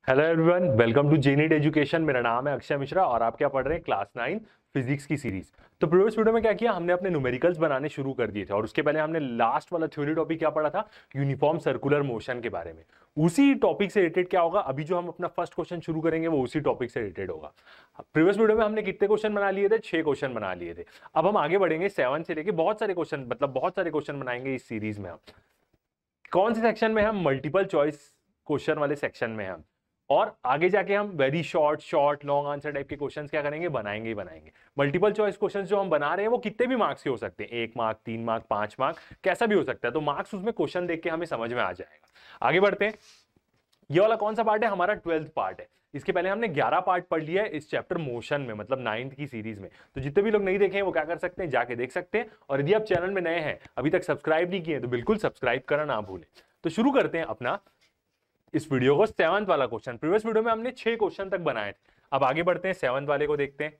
Hello everyone, welcome to जेनीट education. मेरा नाम है अक्षय मिश्रा और आप क्या पढ़ रहे हैं? क्लास 9 फिजिक्स की सीरीज। तो प्रीवियस वीडियो में क्या किया हमने, अपने न्यूमेरिकल्स बनाने शुरू कर दिए थे और उसके पहले हमने लास्ट वाला थ्योरी टॉपिक क्या पढ़ा था? यूनिफॉर्म सर्कुलर मोशन के बारे में। उसी टॉपिक से रिलेटेड क्या होगा, अभी जो हम अपना फर्स्ट क्वेश्चन शुरू करेंगे वो उसी टॉपिक से रिलेटेड होगा। प्रीवियस वीडियो में हमने कितने क्वेश्चन बना लिए थे? 6 क्वेश्चन बना लिए थे। अब हम आगे बढ़ेंगे 7 से लेके बहुत सारे क्वेश्चन, मतलब बहुत सारे क्वेश्चन बनाएंगे इस सीरीज में। हम कौन से सेक्शन में? हम मल्टीपल चॉइस क्वेश्चन वाले सेक्शन में हम, और आगे जाके हम very short long answer type के क्वेश्चंस क्या करेंगे? बनाएंगे ही बनाएंगे। मल्टीपल चॉइस क्वेश्चंस जो हम बना रहे हैं वो कितने भी मार्क्स के हो सकते हैं, 1 मार्क, 3 मार्क, 5 मार्क, कैसा भी हो सकता है। तो मार्क्स उसमें क्वेश्चन देख के हमें समझ में आ जाएगा। आगे बढ़ते हैं। ये वाला कौन सा पार्ट है? हमारा 12th पार्ट है। इसके पहले हमने 11 पार्ट पढ़ लिया है इस चैप्टर मोशन में, मतलब 9th की सीरीज में। तो जितने भी लोग नहीं देखे हैं वो क्या कर सकते हैं? जाके देख सकते हैं। और यदि आप चैनल में नए हैं, अभी तक सब्सक्राइब नहीं किए तो बिल्कुल सब्सक्राइब करना ना भूलें। तो शुरू करते हैं अपना इस वीडियो को। 7th वाला क्वेश्चन, प्रीवियस वीडियो में हमने 6 क्वेश्चन तक बनाए थे। अब आगे बढ़ते हैं, 7th वाले को देखते हैं।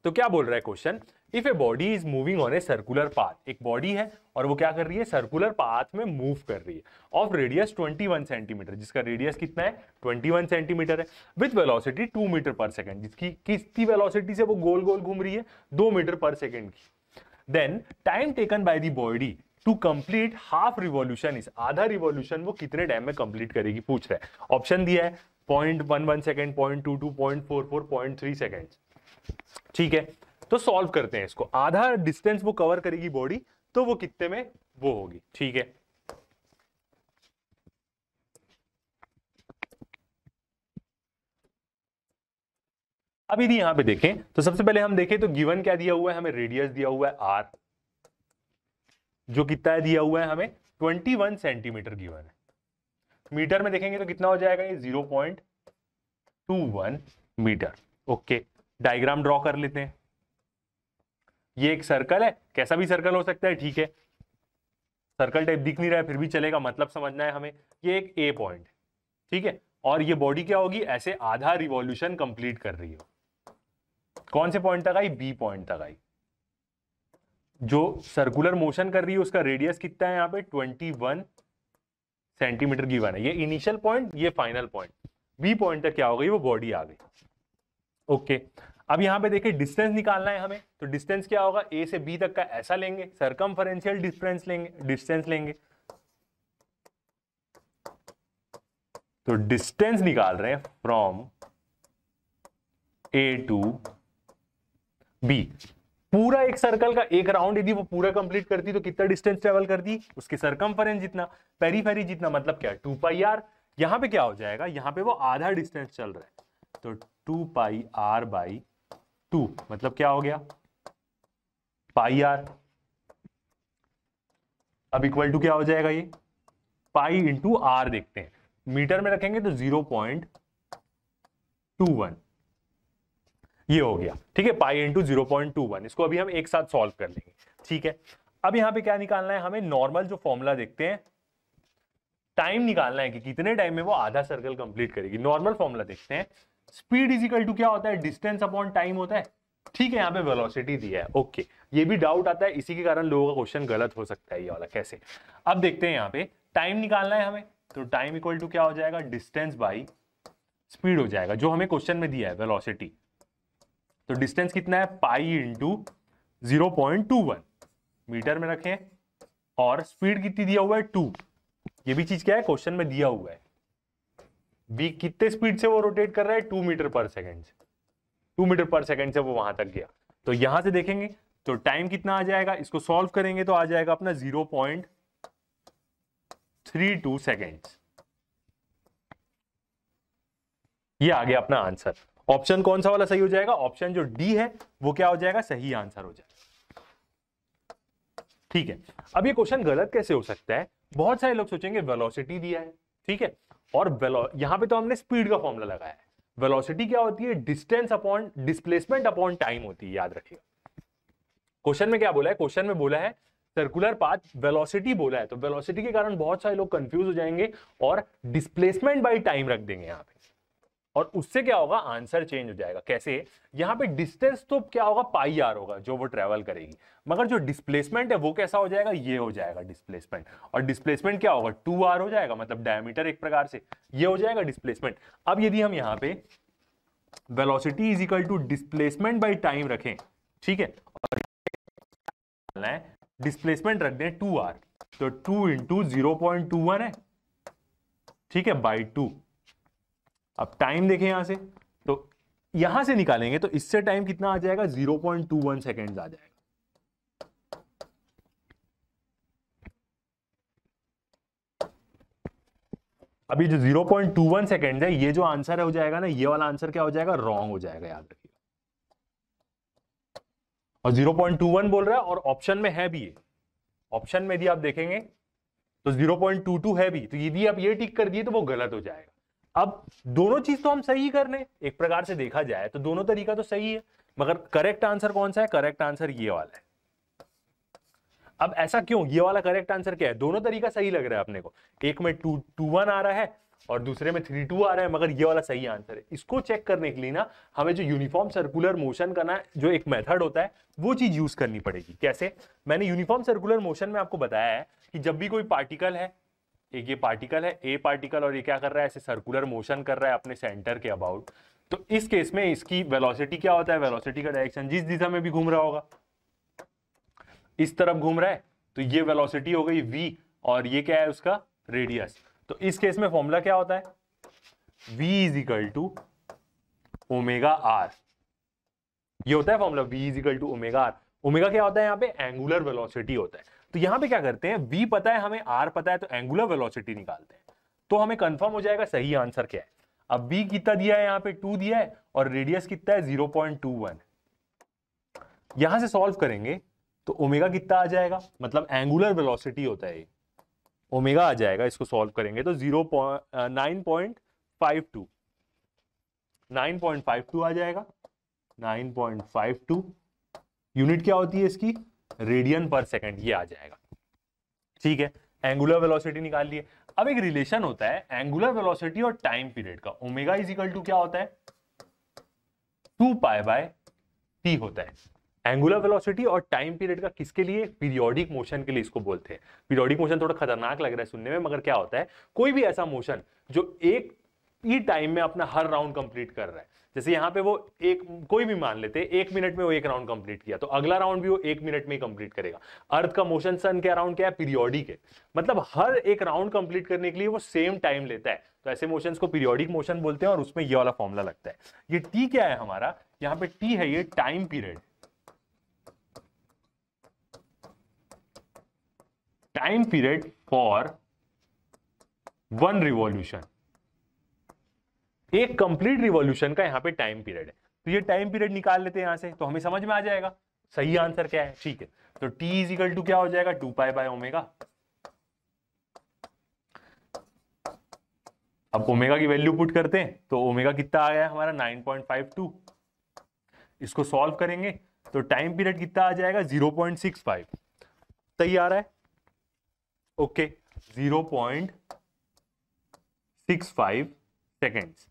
तो क्या बोल रहा है question? If a body is moving on a circular path, एक बॉडी है और वो क्या कर रही है? सर्कुलर पाथ में मूव कर रही है, ऑफ रेडियस 21 सेंटीमीटर, जिसका रेडियस कितना है? 21 सेंटीमीटर है, विथ वेलोसिटी 2 मीटर पर सेकंड, जिसकी किसकी वेलोसिटी से वो गोल गोल घूम रही है? 2 मीटर पर सेकंड की। Then time taken by the body to complete half revolution is, आधा रिवॉल्यूशन वो कितने टाइम में कंप्लीट करेगी पूछ रहा है। ऑप्शन दिया है 0.11 सेकंड, 0.22, 0.44, 0.3 सेकंड। ठीक है, तो सॉल्व करते हैं इसको। आधा डिस्टेंस वो कवर करेगी बॉडी, तो वो कितने में वो होगी? ठीक है, अब यदि यहां पे देखें तो सबसे पहले हम देखें तो गिवन क्या दिया हुआ है हमें? रेडियस दिया हुआ है आर, जो कितना है दिया हुआ है हमें? 21 सेंटीमीटर गिवन है। मीटर में देखेंगे तो कितना हो जाएगा? ये 0.21 मीटर। ओके, डायग्राम ड्रॉ कर लेते हैं। ये एक सर्कल है, कैसा भी सर्कल हो सकता है, ठीक है। सर्कल टाइप दिख नहीं रहा है फिर भी चलेगा, मतलब समझना है हमें। ये एक ए पॉइंट, ठीक है, और ये बॉडी क्या होगी? ऐसे आधा रिवॉल्यूशन कंप्लीट कर रही हो। कौन से पॉइंट तक आई? बी पॉइंट तक आई। जो सर्कुलर मोशन कर रही है उसका रेडियस कितना है यहाँ पे? 21 सेंटीमीटर गिवन है। ये इनिशियल पॉइंट, ये फाइनल पॉइंट। बी पॉइंट तक क्या हो गई? वो बॉडी आ गई। ओके, अब यहां पे देखिए डिस्टेंस निकालना है हमें। तो डिस्टेंस क्या होगा? ए से बी तक का ऐसा लेंगे, सरकमफरेंशियल डिस्टेंस लेंगे, तो डिस्टेंस निकाल रहे हैं फ्रॉम ए टू बी। पूरा एक सर्कल का एक राउंड यदि वो पूरा कंप्लीट करती तो कितना डिस्टेंस ट्रेवल करती? उसके सरकमफरेंस जितना, पेरीफेरी जितना, मतलब क्या? 2 पाई आर। यहां पे क्या हो जाएगा? यहां पे वो आधा डिस्टेंस चल रहा है, तो 2 पाई आर बाई 2, मतलब क्या हो गया? पाई आर। अब इक्वल टू क्या हो जाएगा? ये पाई इंटू आर। देखते हैं, मीटर में रखेंगे तो 0.21 ये हो गया। ठीक है, पाई इंटू 0.21। इसको अभी हम एक साथ सॉल्व कर लेंगे। ठीक है, अब यहां पे क्या निकालना है हमें? नॉर्मल जो फॉर्मूला देखते हैं, टाइम निकालना है कि कितने टाइम में वो आधा सर्कल कंप्लीट करेगी। नॉर्मल फॉर्मूला देखते हैं, स्पीड इज इक्वल टू क्या होता है? डिस्टेंस अपॉन टाइम होता है। ठीक है, यहाँ पे वेलोसिटी दिया है। ओके, ये भी डाउट आता है, इसी के कारण लोगों का क्वेश्चन गलत हो सकता है ये वाला। कैसे? अब देखते हैं, यहाँ पे टाइम निकालना है हमें, तो टाइम इक्वल टू क्या हो जाएगा? डिस्टेंस बाई स्पीड हो जाएगा, जो हमें क्वेश्चन में दिया है वेलोसिटी। तो डिस्टेंस कितना है? पाई इंटू 0.21 मीटर में रखें, और स्पीड कितनी दिया हुआ है? 2। ये भी चीज क्या है? क्वेश्चन में दिया हुआ है। बी कितने स्पीड से वो रोटेट कर रहा है? 2 मीटर पर सेकंड से। 2 मीटर पर सेकंड से वो वहां तक गया। तो यहां से देखेंगे तो टाइम कितना आ जाएगा? इसको सॉल्व करेंगे तो आ जाएगा अपना 0.32 सेकेंड। ये आ गया अपना आंसर। ऑप्शन कौन सा वाला सही हो जाएगा? ऑप्शन जो डी है वो क्या हो जाएगा? सही आंसर हो जाएगा। ठीक है, अब ये क्वेश्चन गलत कैसे हो सकता है? बहुत सारे लोग सोचेंगे वेलोसिटी दिया है, ठीक है, और यहां पे तो हमने स्पीड का फॉर्मूला लगाया है। वेलोसिटी क्या होती है? Distance upon displacement upon time होती है, याद रखिएगा। क्वेश्चन में क्या बोला है? क्वेश्चन में बोला है सर्कुलर पाथ, वेलोसिटी बोला है, तो वेलोसिटी के कारण बहुत सारे लोग कंफ्यूज हो जाएंगे और डिस्प्लेसमेंट बाय टाइम रख देंगे यहां पे। और उससे क्या होगा, आंसर चेंज हो जाएगा। कैसे, यहाँ पे डिस्टेंस तो क्या होगा, पाई आर होगा जो वो ट्रेवल करेगी, मगर जो डिस्प्लेसमेंट है वो कैसा हो जाएगा, ये हो जाएगा डिस्प्लेसमेंट। और डिस्प्लेसमेंट क्या होगा, 2r हो जाएगा, मतलब डायमीटर एक प्रकार से ये हो जाएगा डिस्प्लेसमेंट। अब यदि हम यहाँ पे velocity is equal to displacement by time रखें, ठीक है, और डिस्प्लेसमेंट रख दें 2r, तो 2 इंटू 0.21 है, ठीक है, बाई 2। अब टाइम देखें यहां से, तो यहां से निकालेंगे तो इससे टाइम कितना आ जाएगा, 0.21 सेकेंड आ जाएगा। अभी जो 0.21 सेकेंड है, ये जो आंसर है हो जाएगा ना, ये वाला आंसर क्या हो जाएगा, रॉन्ग हो जाएगा, याद रखिए। और 0.21 बोल रहा है और ऑप्शन में है भी ये, ऑप्शन में यदि आप देखेंगे तो 0.22 है भी, तो यदि आप ये टिक कर दिए तो वो गलत हो जाएगा। अब दोनों चीज तो हम सही कर रहे हैं, एक प्रकार से देखा जाए तो दोनों तरीका तो सही है, मगर करेक्ट आंसर कौन सा है, करेक्ट आंसर ये वाला है। अब ऐसा क्यों, ये वाला करेक्ट आंसर क्या है, दोनों तरीका सही लग रहा है अपने को, एक में 221 आ रहा है और दूसरे में 32 आ रहा है, मगर ये वाला सही आंसर है। इसको चेक करने के लिए ना हमें जो यूनिफॉर्म सर्कुलर मोशन का ना जो एक मेथड होता है वो चीज यूज करनी पड़ेगी। कैसे, मैंने यूनिफॉर्म सर्कुलर मोशन में आपको बताया है कि जब भी कोई पार्टिकल है, एक ये पार्टिकल है, ए पार्टिकल, और ये क्या कर रहा है, ऐसे सर्कुलर मोशन कर रहा है अपने सेंटर के अबाउट, तो इस केस में इसकी वेलोसिटी क्या होता है, वेलोसिटी का डायरेक्शन जिस दिशा में भी घूम रहा होगा, इस तरफ घूम रहा है, तो ये वेलोसिटी हो गई v, और ये क्या है उसका रेडियस। तो इस केस में फॉर्मूला क्या होता है, v is equal to omega R, ये होता है formula, v is equal to omega R. Omega क्या होता है यहाँ पे, एंगुलर वेलोसिटी होता है। तो यहाँ पे क्या करते हैं, v पता है हमें, r पता है, तो एंगुलर वेलोसिटी निकालते हैं, तो हमें कंफर्म हो जाएगा सही आंसर क्या है। अब v कितना दिया है, यहाँ पे 2 दिया है, और रेडियस कितना है 0.21। यहां से सॉल्व करेंगे तो ओमेगा कितना आ जाएगा, मतलब एंगुलर वेलोसिटी होता है ये, ओमेगा आ जाएगा, इसको सॉल्व करेंगे तो 9.52 आ जाएगा, 9.52। यूनिट क्या होती है इसकी, रेडियन पर सेकंड, ये आ जाएगा, ठीक है। एंगुलर वेलोसिटी निकाल लिए। अब एक रिलेशन होता है एंगुलर वेलोसिटी और टाइम पीरियड का, ओमेगा इज इक्वल टू क्या होता है, 2 पाई बाय टी होता है। एंगुलर वेलोसिटी और टाइम पीरियड का किसके लिए, पीरियोडिक मोशन के लिए इसको बोलते हैं। पीरियोडिक मोशन थोड़ा खतरनाक लग रहा है सुनने में, मगर क्या होता है, कोई भी ऐसा मोशन जो एक ही टाइम में अपना हर राउंड कंप्लीट कर रहा है, जैसे यहाँ पे वो एक कोई भी मान लेते हैं 1 मिनट में वो एक राउंड कंप्लीट किया, तो अगला राउंड भी वो 1 मिनट में ही कंप्लीट करेगा। अर्थ का मोशन सन के अराउंड क्या है, पीरियोडिक है, मतलब हर एक राउंड कंप्लीट करने के लिए वो सेम टाइम लेता है, तो ऐसे मोशंस को पीरियोडिक मोशन बोलते हैं, और उसमें ये वाला फॉर्मूला लगता है। ये टी क्या है हमारा, यहाँ पे टी है ये time period, time period for 1 revolution, एक कंप्लीट रिवॉल्यूशन का यहां पे टाइम पीरियड है। तो ये टाइम पीरियड निकाल लेते हैं यहां से, तो हमें समझ में आ जाएगा सही आंसर क्या है, ठीक है। तो t इज इक्वल टू क्या हो जाएगा, 2 पाई बाय ओमेगा। अब ओमेगा की वैल्यू पुट करते हैं तो ओमेगा कितना आ गया हमारा 9.52। इसको सॉल्व करेंगे तो टाइम पीरियड कितना आ जाएगा 0.65, सही आ रहा है, ओके 0.65 सेकेंड्स,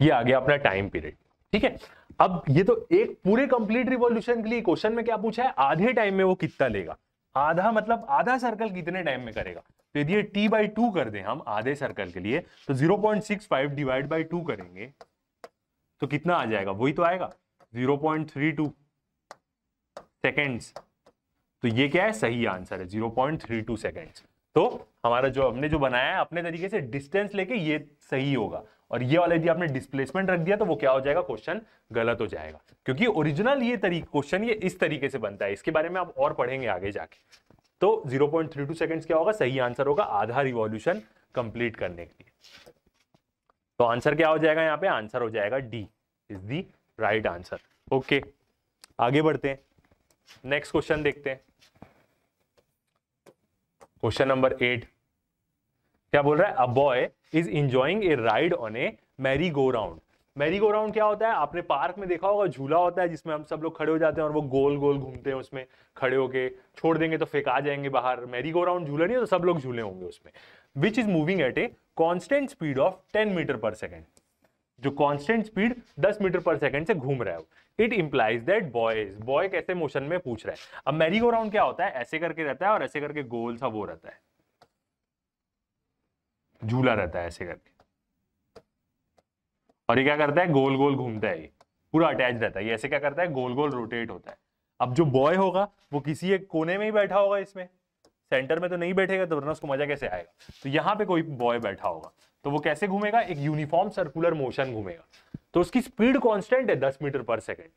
ये आ गया अपना टाइम पीरियड, ठीक है। अब ये तो एक पूरे कंप्लीट रिवॉल्यूशन के लिए क्वेश्चन में क्या पूछा है, आधे टाइम में वो कितना लेगा, आधा मतलब आधा सर्कल कितने टाइम में करेगा। तो यदि t बाई 2 कर दें हम आधे सर्कल के लिए, तो 0.65 डिवाइड बाई 2 करेंगे तो कितना आ जाएगा, वही तो आएगा 0.32 सेकेंड्स। तो ये क्या है, सही आंसर है 0.32 सेकेंड्स। तो हमारा जो हमने जो बनाया है अपने तरीके से डिस्टेंस लेके ये सही होगा, और ये वाला यदि आपने डिस्प्लेसमेंट रख दिया तो वो क्या हो जाएगा, क्वेश्चन गलत हो जाएगा, क्योंकि ओरिजिनल ये क्वेश्चन ये इस तरीके से बनता है। इसके बारे में आप और पढ़ेंगे आगे जाके। तो 0.32 सेकेंड्स क्या होगा, सही आंसर होगा आधा रिवॉल्यूशन कंप्लीट करने के लिए। तो आंसर क्या हो जाएगा, यहाँ पे आंसर हो जाएगा D is the right answer. Okay, आगे बढ़ते हैं, नेक्स्ट क्वेश्चन देखते हैं। क्वेश्चन नंबर 8 क्या बोल रहा है, a boy is enjoying A ride on A merry go round merry go round क्या होता है, आपने पार्क में देखा होगा, झूला होता है जिसमें हम सब लोग खड़े हो जाते हैं और वो गोल गोल घूमते हैं, उसमें खड़े होके छोड़ देंगे तो फेंका जाएंगे बाहर। मैरी गो राउंड झूला नहीं है, तो सब लोग झूले होंगे उसमें। Which is moving at a constant speed of 10 metre per second, जो कांस्टेंट स्पीड 10 मीटर पर सेकंड से घूम रहा है। इट इंप्लाइज दैट बॉय कैसे मोशन में पूछ रहा है। अब मैरी गो राउंड क्या होता है, ऐसे करके रहता है और ऐसे करके गोल सा वो रहता है, झूला रहता है ऐसे करके, और ये क्या करता है, गोल गोल घूमता है, ये पूरा अटैच रहता है, ये ऐसे क्या करता है, गोल गोल रोटेट होता है। अब जो बॉय होगा वो किसी एक कोने में ही बैठा होगा, इसमें सेंटर में तो नहीं बैठेगा, तो वरना उसको मजा कैसे आएगा। तो यहाँ पे कोई बॉय बैठा होगा, तो वो कैसे घूमेगा, एक यूनिफॉर्म सर्कुलर मोशन घूमेगा। तो उसकी स्पीड कांस्टेंट है 10 मीटर पर सेकंड,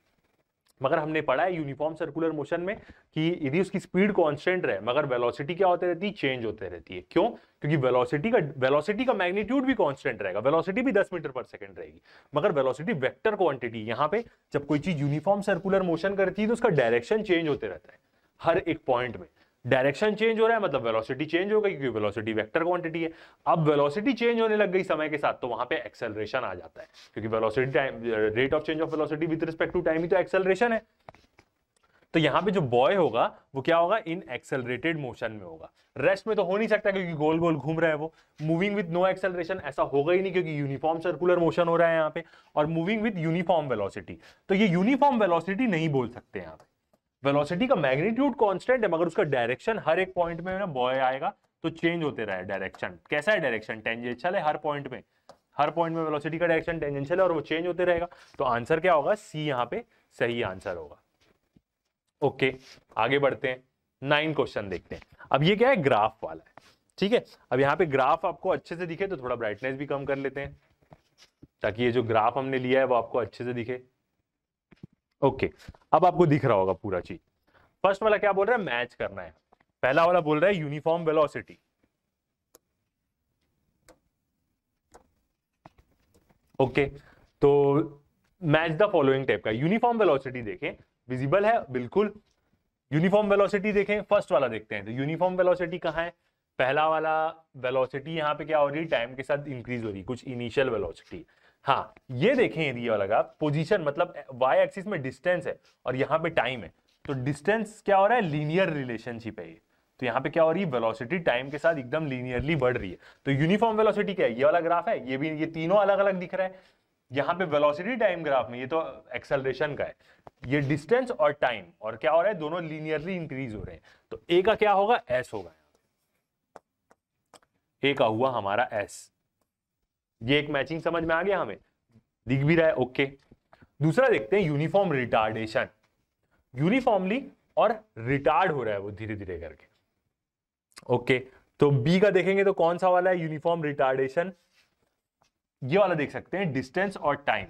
मगर हमने पढ़ा है यूनिफॉर्म सर्कुलर मोशन में कि यदि उसकी स्पीड कांस्टेंट रहे मगर वेलोसिटी क्या होते रहती है, चेंज होते रहती है। क्यों? क्योंकि वेलोसिटी का मैग्नीट्यूड भी कांस्टेंट रहेगा, वेलोसिटी भी 10 मीटर पर सेकंड रहेगी, मगर वेलोसिटी वेक्टर क्वांटिटी, यहाँ पे जब कोई चीज यूनिफॉर्म सर्कुलर मोशन करती है तो उसका डायरेक्शन चेंज होते रहता है। हर एक पॉइंट में डायरेक्शन चेंज हो रहा है, मतलब वेलोसिटी चेंज हो गई, क्योंकि वेलोसिटी वेक्टर क्वांटिटी है। अब वेलोसिटी चेंज होने लग गई समय के साथ, तो वहां पे एक्सेलरेशन आ जाता है, क्योंकि velocity time, rate of change of velocity with respect to time ही तो एक्सेलरेशन है। तो यहाँ पे जो बॉय होगा वो क्या होगा, इन एक्सेलरेटेड मोशन में होगा। रेस्ट में तो हो नहीं सकता, क्योंकि गोल गोल घूम रहा है वो। मूविंग विद नो एक्सेलरेशन ऐसा होगा ही नहीं, क्योंकि यूनिफॉर्म सर्कुलर मोशन हो रहा है यहाँ पे, और मूविंग विद यूनिफॉर्म वेलोसिटी। तो ये यूनिफॉर्म वेलोसिटी नहीं बोल सकते यहाँ पे। वेलोसिटी का मैग्नीट्यूड कांस्टेंट है, मगर उसका डायरेक्शन हर एक पॉइंट में ना बॉय आएगा तो चेंज होते रहा है डायरेक्शन। कैसा है डायरेक्शन, टेंजेंशियल है, हर पॉइंट में वेलोसिटी का डायरेक्शन टेंजेंशियल है और वो चेंज होते रहेगा। तो आंसर क्या होगा, सी यहाँ पे सही आंसर होगा। ओके, आगे बढ़ते हैं, 9 क्वेश्चन देखते हैं। अब ये क्या है, ग्राफ वाला है, ठीक है। अब यहाँ पे ग्राफ आपको अच्छे से दिखे तो थोड़ा ब्राइटनेस भी कम कर लेते हैं, ताकि ये जो ग्राफ हमने लिया है वो आपको अच्छे से दिखे। ओके, अब आपको दिख रहा होगा पूरा चीज। फर्स्ट वाला क्या बोल रहा है, मैच करना है। पहला वाला बोल रहा है यूनिफॉर्म वेलोसिटी। ओके, तो मैच द फॉलोइंग टाइप का यूनिफॉर्म वेलोसिटी देखें, विजिबल है बिल्कुल। यूनिफॉर्म वेलोसिटी देखें, फर्स्ट वाला देखते हैं। तो यूनिफॉर्म वेलोसिटी कहाँ है, पहला वाला वेलोसिटी यहाँ पे क्या हो रही है, टाइम के साथ इंक्रीज हो रही है, कुछ इनिशियल वेलोसिटी। हाँ, ये देखें यदि ये वाला पोजीशन, मतलब वाई एक्सिस में डिस्टेंस है और यहाँ पे टाइम है, तो डिस्टेंस क्या हो रहा है, लीनियर रिलेशनशिप है ये। तो यहाँ पे क्या हो रही है, वेलोसिटी टाइम के साथ एकदम लीनियरली बढ़ रही है। तो यूनिफॉर्म वेलोसिटी क्या है, ये वाला ग्राफ है, ये भी, ये तीनों अलग अलग दिख रहा है। यहाँ पे वेलोसिटी टाइम ग्राफ में ये तो एक्सेलरेशन का है, ये डिस्टेंस और टाइम और क्या हो रहा है, दोनों लीनियरली इंक्रीज हो रहे हैं। तो ए का क्या होगा, एस होगा, ए का हुआ हमारा एस। ये एक मैचिंग समझ में आ गया, हमें दिख भी रहा है। ओके, दूसरा देखते हैं यूनिफॉर्म रिटार्डेशन। यूनिफॉर्मली और रिटार्ड हो रहा है वो धीरे धीरे करके। ओके, तो बी का देखेंगे तो कौन सा वाला है यूनिफॉर्म रिटार्डेशन, ये वाला देख सकते हैं, डिस्टेंस और टाइम।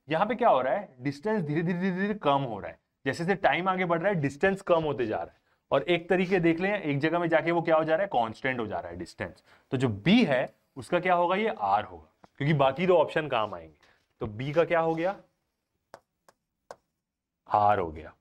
यहां पे क्या हो रहा है, डिस्टेंस धीरे धीरे धीरे धीरे कम हो रहा है, जैसे जैसे टाइम आगे बढ़ रहा है डिस्टेंस कम होते जा रहा है। और एक तरीके देख लें, एक जगह में जाके वो क्या हो जा रहा है, कांस्टेंट हो जा रहा है डिस्टेंस। तो जो बी है उसका क्या होगा, ये आर होगा, क्योंकि बाकी दो ऑप्शन काम आएंगे। तो बी का क्या हो गया, आर हो गया,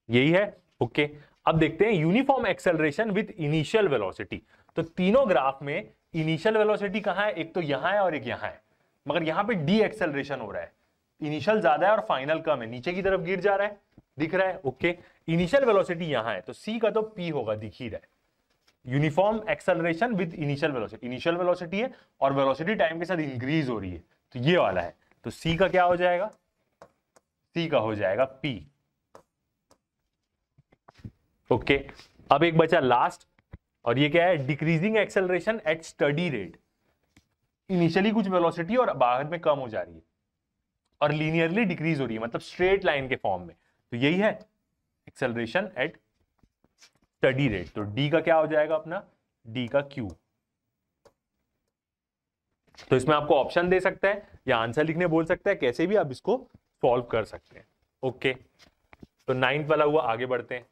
यही है। ओके, अब देखते हैं uniform acceleration with initial velocity. तो तीनों ग्राफ में इनिशियल वेलोसिटी कहां है, एक तो यहां है और एक यहां है, मगर यहां पे डी एक्सेलरेशन हो रहा है, इनिशियल ज्यादा है और फाइनल कम है, नीचे की तरफ गिर जा रहा है, दिख रहा है। ओके, इनिशियल वेलोसिटी यहां है, तो सी का तो पी होगा, दिख ही रहा है। Uniform acceleration with initial velocity, initial velocity है और वेलोसिटी टाइम के साथ इंक्रीज हो रही है, तो ये वाला है। तो सी का क्या हो जाएगा, सी का हो जाएगा पी। ओके, अब एक बचा लास्ट, और ये क्या है, decreasing acceleration at study rate. Initially कुछ वेलोसिटी और बाद में कम हो जा रही है और लीनियरली डिक्रीज हो रही है, मतलब स्ट्रेट लाइन के फॉर्म में। तो यही है एक्सेलरेशन एट स्टडी रेट। तो डी का क्या हो जाएगा अपना, डी का क्यू। तो इसमें आपको ऑप्शन दे सकता है या आंसर लिखने बोल सकता है, कैसे भी आप इसको सॉल्व कर सकते हैं। ओके, तो 9th वाला हुआ, आगे बढ़ते हैं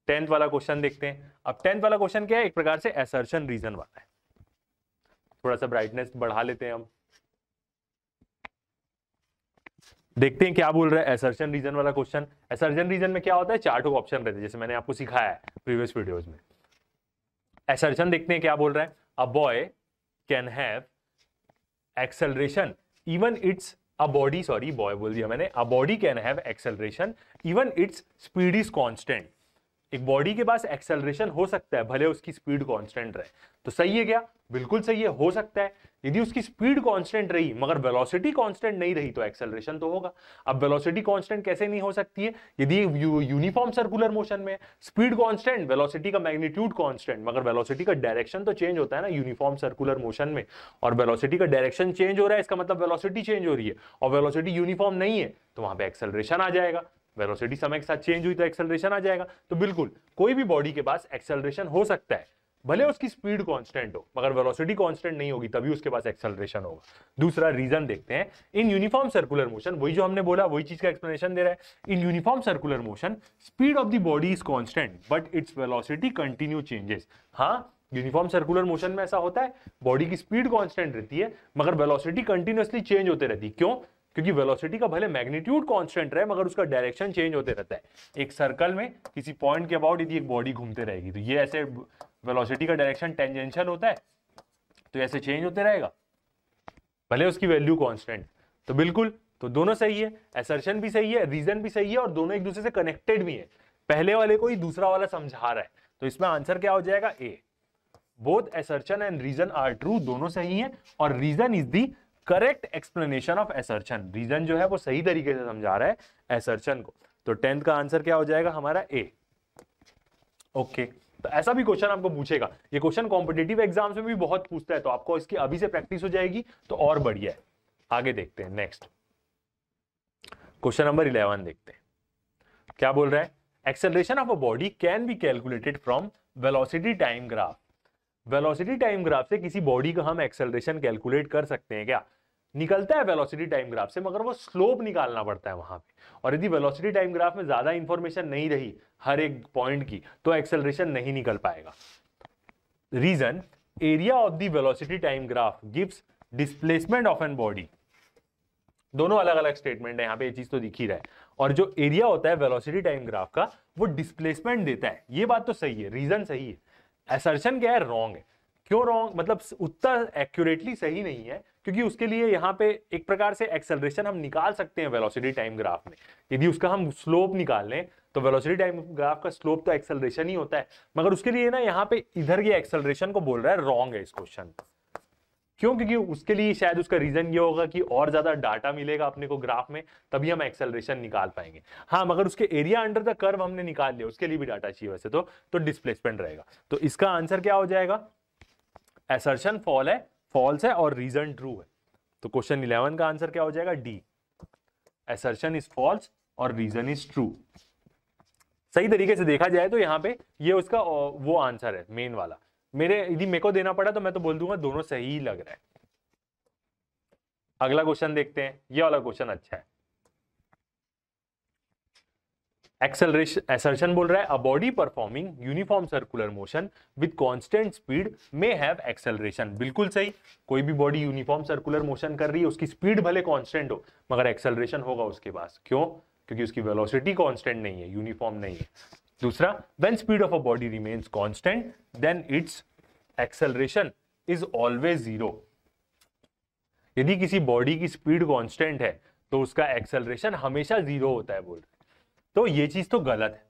10th वाला क्वेश्चन देखते हैं। अब 10th वाला क्वेश्चन क्या है, एक प्रकार से असर्शन रीजन वाला है। थोड़ा सा ब्राइटनेस बढ़ा लेते हैं हम, देखते हैं क्या बोल रहा है असर्शन रीजन वाला क्वेश्चन। असर्शन रीजन में क्या होता है, 4 ऑप्शन रहते हैं, जैसे मैंने आपको सिखाया है प्रीवियस वीडियोस में। असर्शन देखते हैं क्या बोल रहा है, a boy can have acceleration even it's a body, sorry boy बोल दिया मैंने, a body can have acceleration even its speed is constant. एक बॉडी के पास एक्सेलरेशन हो सकता है भले उसकी स्पीड कांस्टेंट रहे। तो सही है क्या? बिल्कुल सही है, हो सकता है। यदि उसकी स्पीड कांस्टेंट रही मगर वेलोसिटी कांस्टेंट नहीं रही तो एक्सेलरेशन तो होगा। अब वेलोसिटी कांस्टेंट कैसे नहीं हो सकती है? यदि यूनिफॉर्म सर्कुलर मोशन में स्पीड कांस्टेंट, वेलोसिटी का मैग्नीट्यूड कांस्टेंट, मगर वेलोसिटी का डायरेक्शन तो चेंज होता है ना यूनिफॉर्म सर्कुलर मोशन में, और वेलोसिटी का डायरेक्शन चेंज हो रहा है, इसका मतलब वेलोसिटी चेंज हो रही है, और वेलोसिटी यूनिफॉर्म नहीं है तो वहां पे एक्सेलरेशन आ जाएगा। वेलोसिटी समय के साथ चेंज हुई तो एक्सेलरेशन आ जाएगा। तो बिल्कुल कोई भी बॉडी के पास एक्सेलरेशन हो सकता है भले उसकी स्पीड कांस्टेंट हो, मगर वेलोसिटी कांस्टेंट नहीं होगी तभी उसके पास एक्सेलरेशन होगा। दूसरा रीजन देखते हैं। इन यूनिफॉर्म सर्कुलर मोशन, वही जो हमने बोला वही चीज का एक्सप्लेनेशन दे रहा है। In uniform circular motion speed of the body is constant but its velocity continue changes. हाँ, यूनिफॉर्म सर्कुलर मोशन में ऐसा होता है, बॉडी की स्पीड कांस्टेंट रहती है मगर वेलोसिटी कंटिन्यूअसली चेंज होते रहती है। क्यों? क्योंकि वेलोसिटी का भले मैग्नीट्यूड कांस्टेंट रहे मगर उसका डायरेक्शन चेंज होते रहता है। एक सर्कल में किसी पॉइंट के अबाउट यदि एक बॉडी घूमते रहेगी तो ये ऐसे वेलोसिटी का डायरेक्शन टेंजेंशियल होता है तो ऐसे चेंज होते रहेगा भले उसकी वैल्यू कांस्टेंट। तो बिल्कुल, तो दोनों सही है, असर्शन भी सही है, रीजन भी सही है, और दोनों एक दूसरे से कनेक्टेड भी है। पहले वाले को ही दूसरा वाला समझा रहा है, तो इसमें आंसर क्या हो जाएगा? A. Both assertion and reason are true, दोनों सही है, और reason is the correct explanation of assertion. Reason जो है वो सही तरीके से समझा रहा है असर्शन को। तो 10th का आंसर क्या हो जाएगा हमारा? ए। ओके, तो ऐसा भी क्वेश्चन आपको पूछेगा। ये क्वेश्चन कॉम्पिटिटिव एग्जाम्स में भी बहुत पूछता है, तो आपको इसकी अभी से प्रैक्टिस हो जाएगी तो और बढ़िया है। आगे देखते हैं, नेक्स्ट क्वेश्चन नंबर 11 देखते हैं क्या बोल रहा है। Acceleration of a body can be calculated from velocity time graph. Velocity time graph से किसी बॉडी का हम एक्सेलरेशन कैलकुलेट कर सकते हैं क्या? निकलता है वेलोसिटी टाइम ग्राफ से, मगर वो स्लोप निकालना पड़ता है वहां पे, और यदि वेलोसिटी टाइम ग्राफ में ज्यादा इंफॉर्मेशन नहीं रही हर एक पॉइंट की तो एक्सेलरेशन नहीं निकल पाएगा। Reason, area of the velocity time graph gives displacement of an body. दोनों अलग अलग स्टेटमेंट है, यहाँ पे ये चीज तो दिख ही रहा है। और जो एरिया होता है वेलोसिटी टाइम ग्राफ का वो डिस्प्लेसमेंट देता है, ये बात तो सही है, रीजन सही है। असर्शन क्या है? रॉन्ग है। क्यों रॉन्ग? मतलब उतना एक्यूरेटली सही नहीं है, क्योंकि उसके लिए यहाँ पे एक प्रकार से एक्सेलरेशन हम निकाल सकते हैं वेलोसिटी टाइम ग्राफ में। यदि उसका हम स्लोप निकाल लें तो वेलोसिटी टाइम ग्राफ का स्लोप तो एक्सेलरेशन ही होता है, मगर उसके लिए ना यहाँ पे इधर के एक्सेलरेशन को बोल रहा है, रॉन्ग है इस क्वेश्चन। क्यों? क्योंकि उसके लिए शायद उसका रीजन ये होगा कि और ज्यादा डाटा मिलेगा अपने को ग्राफ में, तभी हम एक्सेलरेशन निकाल पाएंगे। हाँ, मगर उसके एरिया अंडर द कर्व हमने निकाल लिया, उसके लिए भी डाटा चाहिए वैसे तो डिस्प्लेसमेंट रहेगा। तो इसका आंसर क्या हो जाएगा? असर्शन फॉल्स है और रीजन ट्रू है। तो क्वेश्चन 11 का आंसर क्या हो जाएगा? डी। असर्शन इज फॉल्स और रीजन इज ट्रू। सही तरीके से देखा जाए तो यहाँ पे ये उसका वो आंसर है मेन वाला। यदि मेरे को देना पड़ा तो मैं तो बोल दूंगा दोनों सही ही लग रहा है। अगला क्वेश्चन देखते हैं, ये वाला क्वेश्चन अच्छा है। एक्सेलरेशन असर्शन बोल रहा है, a body performing uniform circular motion with constant speed may have acceleration. बिल्कुल सही, कोई भी बॉडी यूनिफॉर्म सर्कुलर मोशन कर रही है, उसकी स्पीड भले कांस्टेंट हो मगर एक्सेलरेशन होगा उसके पास। क्यों? क्योंकि उसकी वेलोसिटी कांस्टेंट नहीं है, यूनिफॉर्म नहीं है। दूसरा, when speed of a body remains constant then its acceleration is always zero. यदि किसी बॉडी की स्पीड कांस्टेंट है तो उसका एक्सेलरेशन हमेशा जीरो होता है बोल रहे। तो ये चीज तो गलत है।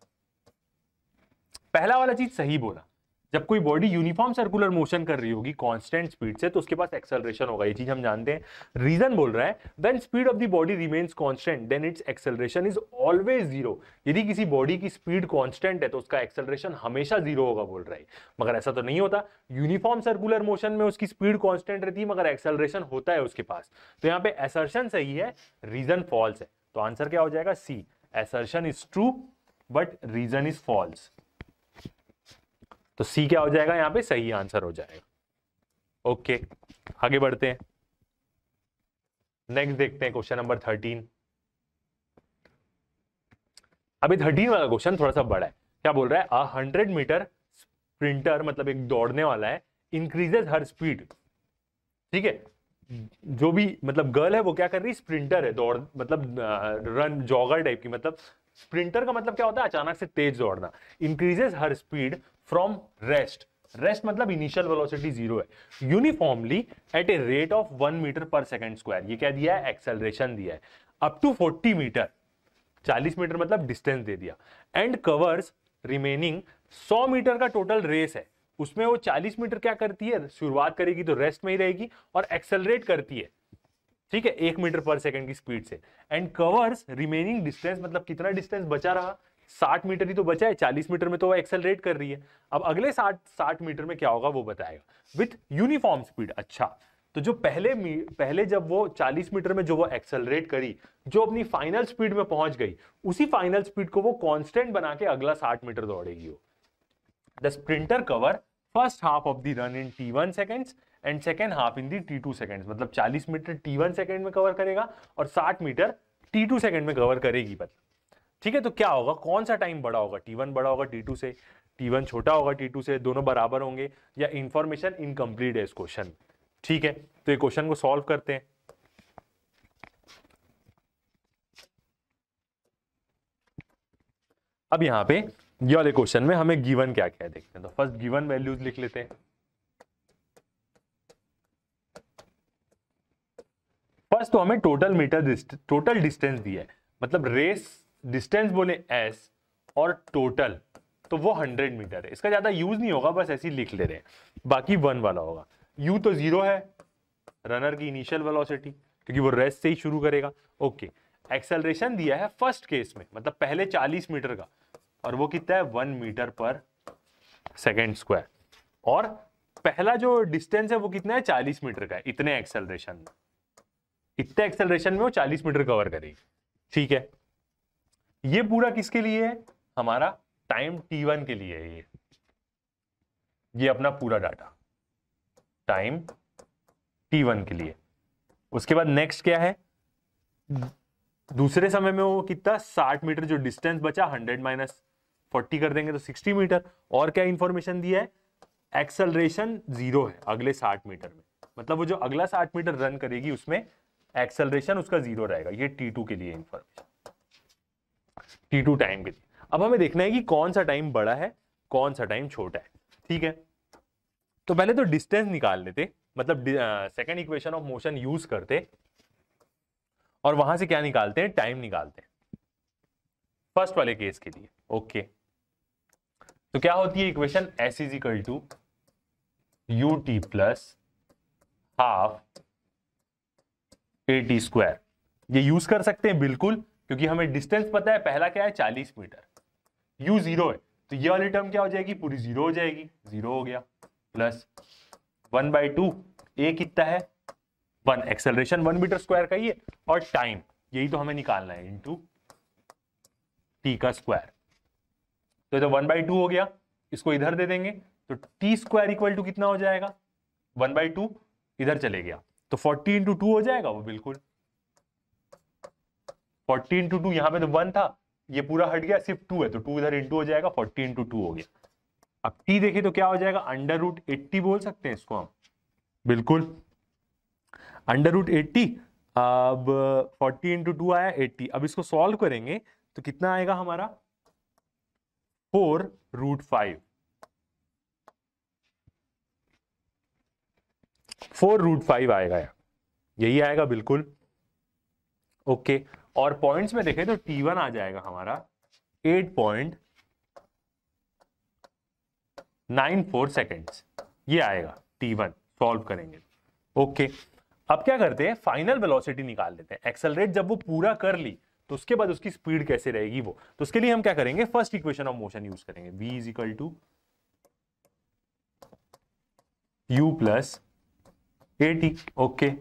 पहला वाला चीज सही बोला, जब कोई बॉडी यूनिफॉर्म सर्कुलर मोशन कर रही होगी कांस्टेंट स्पीड से तो उसके पास एक्सेलरेशन होगा, ये चीज हम जानते हैं। रीजन बोल रहा है, when speed of the body remains constant then its acceleration is always zero. यदि किसी बॉडी की स्पीड कांस्टेंट है तो उसका एक्सेलरेशन हमेशा जीरो होगा बोल रहा है, मगर ऐसा तो नहीं होता। यूनिफॉर्म सर्कुलर मोशन में उसकी स्पीड कांस्टेंट रहती है मगर एक्सेलरेशन होता है उसके पास। तो यहाँ पे असर्शन सही है, रीजन फॉल्स है। तो आंसर क्या हो जाएगा? C. Assertion is true but reason is false. तो सी क्या हो जाएगा? यहां पे सही आंसर हो जाएगा। ओके, आगे बढ़ते हैं, नेक्स्ट देखते हैं क्वेश्चन नंबर 13। अभी 13 वाला क्वेश्चन थोड़ा सा बड़ा है। क्या बोल रहा है? 100 मीटर स्प्रिंटर, मतलब एक दौड़ने वाला है, इंक्रीजेस हर स्पीड। ठीक है, जो भी मतलब गर्ल है वो क्या कर रही है? स्प्रिंटर है, दौड़ मतलब रन जॉगर टाइप की। मतलब स्प्रिंटर का मतलब क्या होता है? अचानक से तेज दौड़ना। Increases her speed from rest rest मतलब इनिशियल वेलोसिटी 0 है, uniformly at a rate of 1 metre पर सेकंड स्क्वायर, ये क्या दिया है, एक्सेलरेशन दिया है, अप टू 40 मीटर, 40 मीटर मतलब डिस्टेंस दे दिया, एंड कवर्स रिमेनिंग 100 मीटर का टोटल रेस है, उसमें वो 40 मीटर क्या करती है, शुरुआत करेगी तो रेस्ट में ही रहेगी और एक्सेलरेट करती है, ठीक है, 1 मीटर पर सेकंड की स्पीड से, एंड कवर्स रिमेनिंग डिस्टेंस मतलब कितना डिस्टेंस बचा रहा, 60 मीटर ही तो बचा है, 40 मीटर में तो वो एक्सेलरेट कर रही है, अब अगले 60 मीटर में क्या होगा वो बताएगा, विथ यूनिफॉर्म स्पीड। अच्छा, तो जो पहले जब वो 40 मीटर में जो वो एक्सेलरेट करी, जो अपनी फाइनल स्पीड में पहुंच गई, उसी फाइनल स्पीड को वो कांस्टेंट बना के अगला 60 मीटर दौड़ेगी वो। The sprinter cover first half of the run in t1 seconds and second half in the t2 seconds, मतलब 40 मीटर t1 सेकेंड में कवर करेगा और 60 मीटर t2 सेकेंड में कवर करेगी, मतलब ठीक है। तो क्या होगा, कौन सा टाइम बड़ा होगा, t1 बड़ा होगा t2 से, t1 छोटा होगा t2 से, दोनों बराबर होंगे, या इंफॉर्मेशन इनकम्प्लीट है इस क्वेश्चन, ठीक है। तो ये क्वेश्चन को सॉल्व करते हैं। अब यहां पे ये वाले क्वेश्चन में हमें गिवन क्या क्या है देखते हैं। तो फर्स्ट गिवन वैल्यूज लिख लेते हैं। फर्स्ट तो हमें टोटल डिस्टेंस दिया है, मतलब रेस डिस्टेंस बोले s और टोटल तो वो 100 मीटर है, इसका ज्यादा यूज नहीं होगा, बस ऐसे ही लिख ले रहे हैं, बाकी 1 वाला होगा। u तो 0 है, रनर की इनिशियल वेलोसिटी, क्योंकि वो रेस से ही शुरू करेगा। ओके, एक्सेलरेशन दिया है फर्स्ट केस में, मतलब पहले 40 मीटर का, और वो कितना है 1 मीटर पर सेकेंड स्क्वायर, और पहला जो डिस्टेंस है वो कितना है 40 मीटर का है, इतने एक्सेलरेशन में वो 40 मीटर कवर करेगी, ठीक है। ये पूरा किसके लिए है, हमारा टाइम t1 के लिए है, ये अपना पूरा डाटा टाइम t1 के लिए। उसके बाद नेक्स्ट क्या है, दूसरे समय में वो कितना 60 मीटर जो डिस्टेंस बचा, 100 माइनस 40 कर देंगे तो 60 मीटर, और क्या इंफॉर्मेशन दिया है, एक्सेलरेशन 0 है अगले 60 मीटर में, मतलब वो जो अगला 60 मीटर रन करेगी उसमें एक्सेलरेशन उसका 0 रहेगा। ये t2 के लिए इंफॉर्मेशन, t2 टाइम के लिए। अब हमें देखना है कि कौन सा टाइम बड़ा है, कौन सा टाइम छोटा है, ठीक है। तो पहले तो डिस्टेंस निकाल लेते, मतलब second equation of motion use करते, और वहां से क्या निकालते हैं, टाइम निकालते हैं फर्स्ट वाले केस के लिए। ओके, तो क्या होती है equation, s is equal to u t plus half AT square. ये यूज कर सकते हैं बिल्कुल, क्योंकि हमें डिस्टेंस पता है, पहला क्या है 40 मीटर, u 0 है, तो ये वाली टर्म क्या हो जाएगी, पूरी 0 हो जाएगी, 0 हो गया, प्लस 1/2, a कितना है 1, एक्सेलरेशन 1 मीटर स्क्वायर का ही है, और टाइम यही तो हमें निकालना है, इनटू t का स्क्वायर। तो ये तो 1/2 हो गया, इसको इधर दे देंगे तो t स्क्वायर इक्वल टू कितना हो जाएगा, 1/2 इधर चले गया तो 40 इंटू 2 हो जाएगा, वो बिल्कुल 40 इंटू 2, यहां पे तो 1 था, ये पूरा हट गया, सिर्फ 2 है, तो 2 इधर इंटू हो जाएगा, 40 इंटू 2 हो गया। अब t देखें तो क्या हो जाएगा, √80 बोल सकते हैं इसको हम, बिल्कुल √80। अब 40 इंटू 2 आया 80, अब इसको सॉल्व करेंगे तो कितना आएगा हमारा 4√5, 4√5 आएगा, यही आएगा बिल्कुल। ओके, और पॉइंट्स में देखें तो t1 आ जाएगा हमारा 8.94 सेकेंड्स, ये आएगा t1 सॉल्व करेंगे। ओके, अब क्या करते हैं, फाइनल वेलोसिटी निकाल लेते हैं। एक्सेलरेट जब वो पूरा कर ली तो उसके बाद उसकी स्पीड कैसे रहेगी वो, तो उसके लिए हम क्या करेंगे, first equation of motion use करेंगे, v is equal to u plus AT। Okay,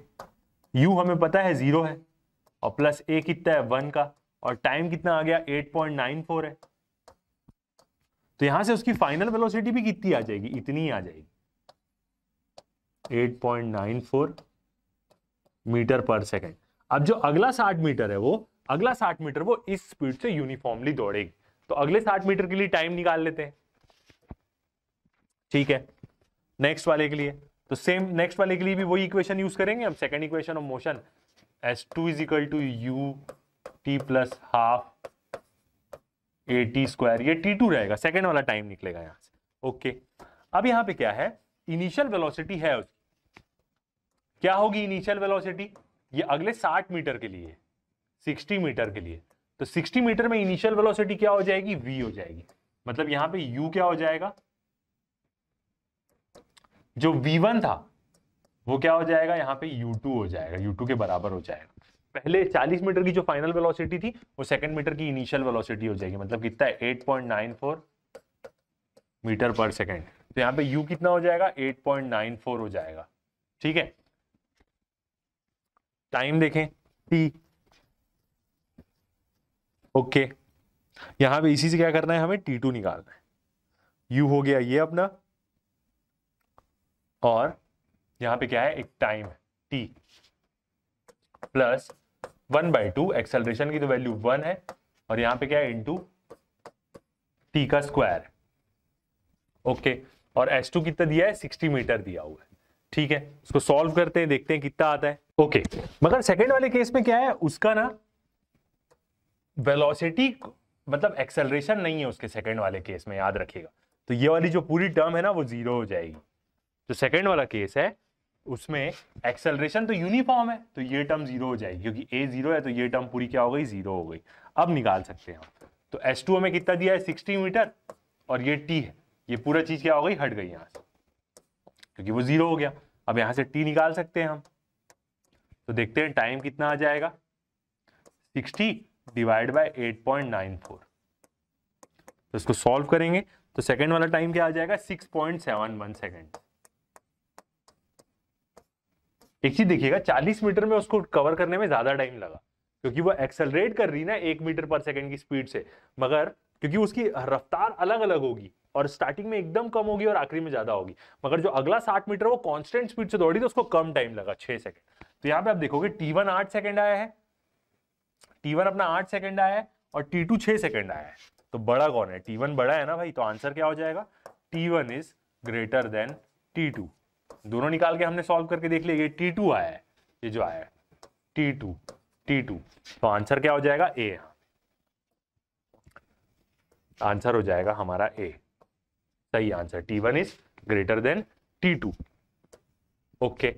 u हमें पता है 0 है, और प्लस a कितना है 1 का, और टाइम कितना आ गया 8.94 है, तो यहां से उसकी फाइनल वेलोसिटी भी कितनी आ जाएगी, इतनी ही आ जाएगी, 8.94 मीटर पर सेकेंड। अब जो अगला 60 मीटर है वो अगला 60 मीटर वो इस स्पीड से यूनिफॉर्मली दौड़ेगी, तो अगले 60 मीटर के लिए टाइम निकाल लेते हैं, ठीक है। नेक्स्ट वाले के लिए तो सेम, नेक्स्ट वाले के लिए भी वही इक्वेशन यूज करेंगे हम, second equation of motion, s2 is equal to u t plus half AT square, ये t2 रहेगा, सेकंड वाला टाइम निकलेगा यहां से। ओके, अब यहां पे क्या है, इनिशियल वेलोसिटी है उसकी, क्या होगी इनिशियल वेलोसिटी, ये अगले 60 मीटर के लिए, 60 मीटर के लिए, तो 60 मीटर में इनिशियल वेलोसिटी क्या हो जाएगी, v हो जाएगी। मतलब यहां पे u क्या हो जाएगा, जो v1 था वो क्या हो जाएगा, यहां पे u2 हो जाएगा, u2 के बराबर हो जाएगा। पहले 40 मीटर की जो फाइनल वेलोसिटी थी वो सेकंड मीटर की इनिशियल वेलोसिटी हो जाएगी, मतलब कितना है 8.94 मीटर पर सेकंड। तो यहाँ पे u कितना हो जाएगा, 8.94 हो जाएगा। ठीक है, टाइम देखें t, ओके। यहां पे इसी से क्या करना है, हमें t2 निकालना है। u हो गया ये अपना, और यहां पे क्या है, एक टाइम है t प्लस 1/2, एक्सेलरेशन की तो वैल्यू 1 है, और यहां पे क्या है, इंटू t का स्क्वायर। ओके, और s2 कितना दिया है, 60 मीटर दिया हुआ है। ठीक है, इसको सॉल्व करते हैं, देखते हैं कितना आता है। ओके, मगर सेकेंड वाले केस में क्या है, उसका ना वेलोसिटी मतलब एक्सेलरेशन नहीं है उसके सेकेंड वाले केस में, याद रखिएगा। तो ये वाली जो पूरी टर्म है ना वो जीरो हो जाएगी। जो सेकेंड वाला केस है उसमें एक्सेलरेशन तो यूनिफॉर्म है, तो ये टर्म जीरो हो जाएगी, क्योंकि a जीरो है तो ये टर्म पूरी क्या हो गई, जीरो हो गई। अब निकाल सकते हैं हम। तो s2 हमें कितना दिया है, 60 मीटर, और ये t है, ये पूरा चीज क्या हो गई, हट गई यहां से, क्योंकि वो जीरो हो गया। अब यहां से t निकाल सकते हैं हम, तो देखते हैं टाइम कितना आ जाएगा, 60 डिवाइड बाय 8.94। तो इसको सॉल्व करेंगे तो सेकेंड वाला टाइम क्या आ जाएगा, 6.71 सेकेंड। एक चीज देखिएगा, 40 मीटर में उसको कवर करने में ज्यादा टाइम लगा, क्योंकि वो एक्सेलरेट कर रही ना 1 मीटर पर सेकंड की स्पीड से, मगर क्योंकि उसकी रफ्तार अलग अलग होगी, और स्टार्टिंग में एकदम कम होगी और आखिरी में ज्यादा होगी, मगर जो अगला 60 मीटर वो कांस्टेंट स्पीड से दौड़ी तो उसको कम टाइम लगा, 6 सेकंड। तो यहाँ पे आप देखोगे T1 8 सेकंड आया है, T1 अपना 8 सेकंड आया है, और T2 6 सेकंड आया है। तो बड़ा कौन है, T1 बड़ा है ना भाई, तो आंसर क्या हो जाएगा, T1 is greater than T2। दोनों निकाल के हमने सॉल्व करके देख लिया, ये T2 आया है, ये जो आया है T2, तो आंसर क्या हो जाएगा, A। आंसर हो जाएगा हमारा A, सही answer, T1 is greater than T2। Okay,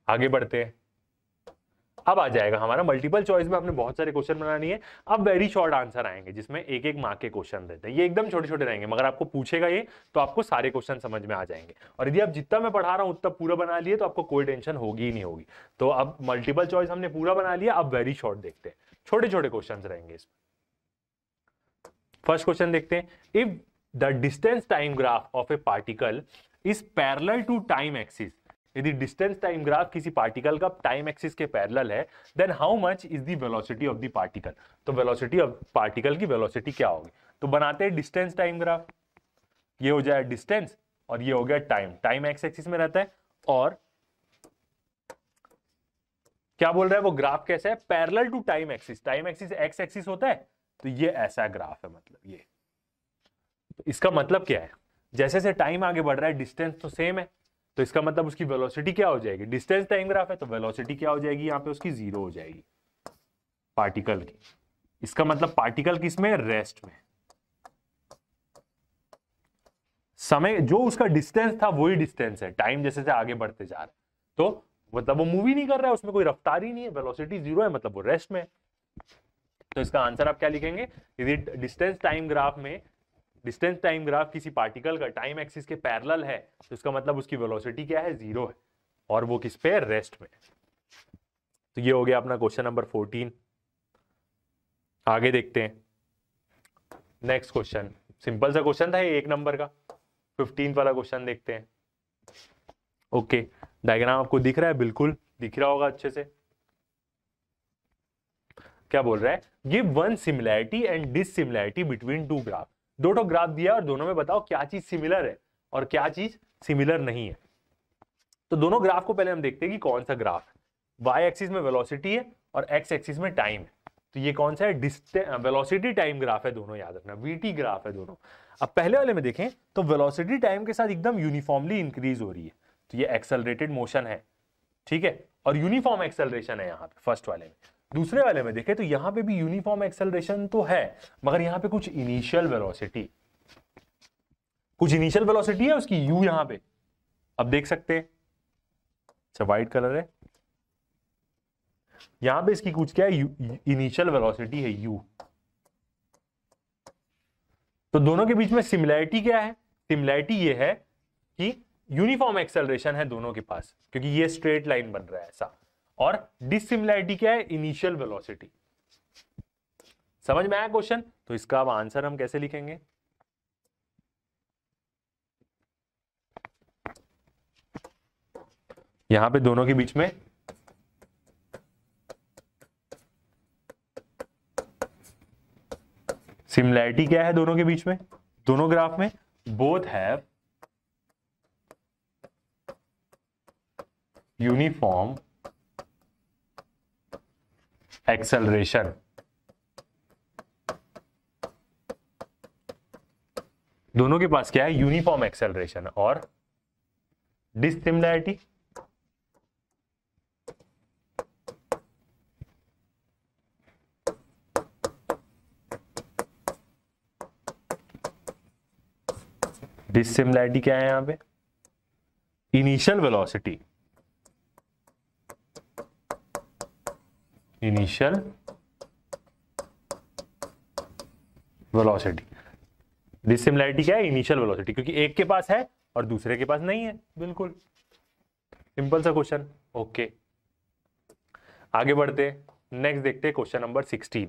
आगे बढ़ते हैं। अब आ जाएगा हमारा मल्टीपल चॉइस में, आपने बहुत सारे क्वेश्चन बनानी है। अब वेरी शॉर्ट आंसर आएंगे जिसमें एक एक मार्क के क्वेश्चन रहते हैं, ये एकदम छोटे छोटे रहेंगे, मगर आपको पूछेगा ये तो आपको सारे क्वेश्चन समझ में आ जाएंगे। और यदि आप जितना मैं पढ़ा रहा हूं उतना पूरा बना लिए तो आपको कोई टेंशन होगी ही नहीं होगी। तो अब मल्टीपल चॉइस हमने पूरा बना लिया, अब वेरी शॉर्ट देखते हैं, छोटे छोटे क्वेश्चन रहेंगे इसमें। फर्स्ट क्वेश्चन देखते हैं, if the distance time graph of a particle is parallel to time axis, यदि डिस्टेंस टाइम ग्राफ किसी पार्टिकल का टाइम एक्सिस के पैरेलल है, then how much is the velocity of the particle. तो velocity of particle की velocity क्या होगी। तो बनाते हैं डिस्टेंस टाइम ग्राफ, ये हो जाए डिस्टेंस और ये हो गया टाइम, टाइम एक्स एक्सिस में रहता है, और क्या बोल रहा है वो ग्राफ कैसा है, parallel to time axis, time axis X axis होता है, तो ये ऐसा ग्राफ है, मतलब ये। तो इसका मतलब क्या है, जैसे जैसे टाइम आगे बढ़ रहा है डिस्टेंस तो सेम है, तो इसका मतलब उसकी वेलोसिटी क्या हो जाएगी, डिस्टेंस टाइम ग्राफ है तो वेलोसिटी क्या हो जाएगी, यहां पे उसकी जीरो हो जाएगी पार्टिकल की। इसका मतलब पार्टिकल किसमें, रेस्ट में। समय जो उसका डिस्टेंस था वही डिस्टेंस है, टाइम जैसे जैसे आगे बढ़ते जा रहा है, तो मतलब वो मूव ही नहीं कर रहा है, उसमें कोई रफ्तार ही नहीं है, वेलोसिटी जीरो है, मतलब वो रेस्ट में। तो इसका आंसर आप क्या लिखेंगे, यदि डिस्टेंस टाइम ग्राफ में, डिस्टेंस टाइम ग्राफ किसी पार्टिकल का टाइम एक्सिस के पैरेलल है, तो इसका मतलब उसकी वेलोसिटी क्या है, जीरो है, और वो किस पे, रेस्ट में। तो ये हो गया अपना क्वेश्चन नंबर 14। आगे देखते हैं नेक्स्ट क्वेश्चन, सिंपल सा क्वेश्चन था ये, 1 नंबर का। 15 वाला क्वेश्चन देखते हैं। ओके, डायग्राम आपको दिख रहा है, बिल्कुल दिख रहा होगा अच्छे से। क्या बोल रहा है, give one similarity and dissimilarity between two graph. दो ग्राफ दिया और दोनों में बताओ क्या चीज सिमिलर है और क्या चीज सिमिलर नहीं है। तो दोनों ग्राफ को पहले हम देखते हैं कि कौन सा ग्राफ है। वाई एक्सिस में वेलोसिटी है और एक्स एक्सिस में टाइम है, तो ये कौन सा है, वेलोसिटी टाइम ग्राफ है दोनों, याद रखना, वीटी ग्राफ है दोनों। अब पहले वाले में देखें तो वेलोसिटी टाइम के साथ एकदम यूनिफॉर्मली इंक्रीज हो रही है, तो ये एक्सेलरेटेड मोशन है, ठीक है, और यूनिफॉर्म एक्सेलरेशन है यहाँ पे फर्स्ट वाले में। दूसरे वाले में देखें तो यहां पे भी यूनिफॉर्म एक्सेलरेशन तो है, मगर यहां पे कुछ इनिशियल वेलोसिटी, कुछ इनिशियल वेलोसिटी है उसकी u यहां पे, अब देख सकते हैं, अच्छा व्हाइट कलर है, यहां पे इसकी कुछ क्या है, इनिशियल वेलोसिटी है u। तो दोनों के बीच में सिमिलैरिटी क्या है, सिमिलैरिटी ये है कि यूनिफॉर्म एक्सेलरेशन है दोनों के पास, क्योंकि ये स्ट्रेट लाइन बन रहा है ऐसा। और डिसिमिलैरिटी क्या है, इनिशियल वेलोसिटी। समझ में आया क्वेश्चन? तो इसका अब आंसर हम कैसे लिखेंगे, यहां पे दोनों के बीच में सिमिलैरिटी क्या है दोनों के बीच में, दोनों ग्राफ में बोथ हैव यूनिफॉर्म एक्सेलरेशन। दोनों के पास क्या है, यूनिफॉर्म एक्सेलरेशन। और डिसिमिलैरिटी, डिसिमिलैरिटी क्या है यहां पे, initial velocity, initial velocity. Dissimilarity क्या है, इनिशियल वेलोसिटी, क्योंकि एक के पास है और दूसरे के पास नहीं है। बिल्कुल सिंपल सा क्वेश्चन। ओके आगे बढ़ते, नेक्स्ट देखते हैं क्वेश्चन नंबर 16।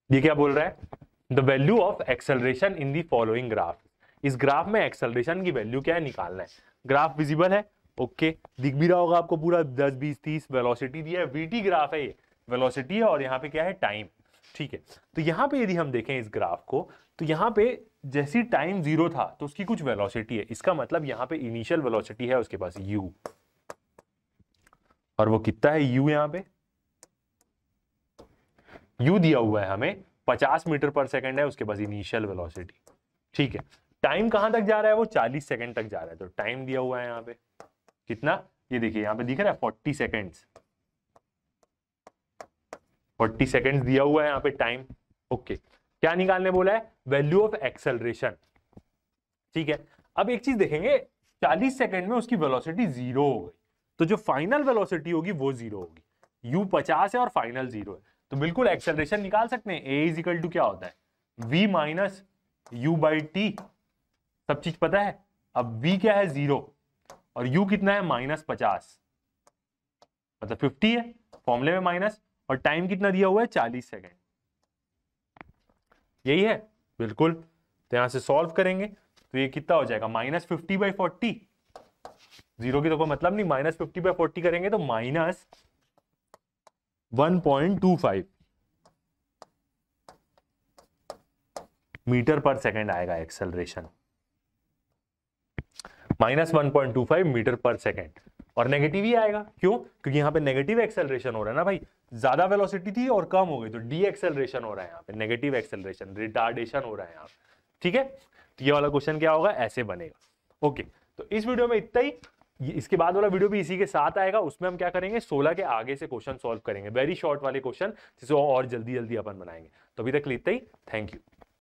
ये क्या बोल रहा है, the value of acceleration in the following graph. इस ग्राफ में एक्सेलरेशन की वैल्यू क्या है निकालना है। ग्राफ विजिबल है, ओके दिख भी रहा होगा आपको पूरा 10 20 30 वेलोसिटी दिया है, वीटी ग्राफ है ये, वेलोसिटी है और यहाँ पे क्या है टाइम। ठीक है, तो यहाँ पे यदि हम देखें इस ग्राफ को, तो यहाँ पे जैसी टाइम 0 था तो उसकी कुछ वेलोसिटी है, इसका मतलब यहाँ पे इनिशियल वेलोसिटी है उसके पास u, और वो कितना है u, यहाँ पे u दिया हुआ है हमें 50 मीटर पर सेकंड है उसके पास इनिशियल वेलोसिटी। ठीक है, टाइम कहां तक जा रहा है, वो 40 सेकंड तक जा रहा है, तो टाइम दिया हुआ है यहाँ पे कितना, ये देखिए यहाँ पे दिख रहा है 40 सेकेंड्स, 40 सेकेंड्स दिया हुआ है यहाँ पे टाइम। ओके क्या निकालने बोला है, वैल्यू ऑफ एक्सेलरेशन। ठीक है, अब एक चीज देखेंगे, 40 सेकेंड में उसकी वेलोसिटी 0 हो गई, तो जो फाइनल वेलोसिटी होगी वो 0 होगी। u 50 है और फाइनल 0 है, तो बिल्कुल एक्सेलरेशन निकाल सकते हैं। a इज इक्वल टू क्या होता है, v minus u by T, सब चीज पता है। अब v क्या है 0 और u कितना है -50, मतलब 50 है फॉर्मूले में माइनस, और टाइम कितना दिया हुआ है 40 सेकेंड, यही है बिल्कुल। तो यहां से सॉल्व करेंगे तो ये कितना हो जाएगा, -50/40, 0 की तो कोई मतलब नहीं, -50/40 करेंगे तो -1.25 मीटर पर सेकेंड आएगा एक्सेलरेशन, -1.25 मीटर पर सेकेंड। और नेगेटिव ही आएगा, क्यों, क्योंकि यहाँ पे नेगेटिव एक्सेलरेशन हो रहा है ना भाई, ज्यादा वेलोसिटी थी और कम हो गई, तो डी एक्सेलरेशन हो रहा है यहाँ पे, नेगेटिव एक्सेलरेशन, रिटार्डेशन हो रहा है यहाँ पे। ठीक है, तो ये वाला क्वेश्चन क्या होगा, ऐसे बनेगा। ओके, तो इस वीडियो में इतना ही, इसके बाद वाला वीडियो भी इसी के साथ आएगा, उसमें हम क्या करेंगे, 16 के आगे से क्वेश्चन सॉल्व करेंगे, वेरी शॉर्ट वाले क्वेश्चन, जिसे और जल्दी जल्दी अपन बनाएंगे। तो अभी तक इतना ही, थैंक यू।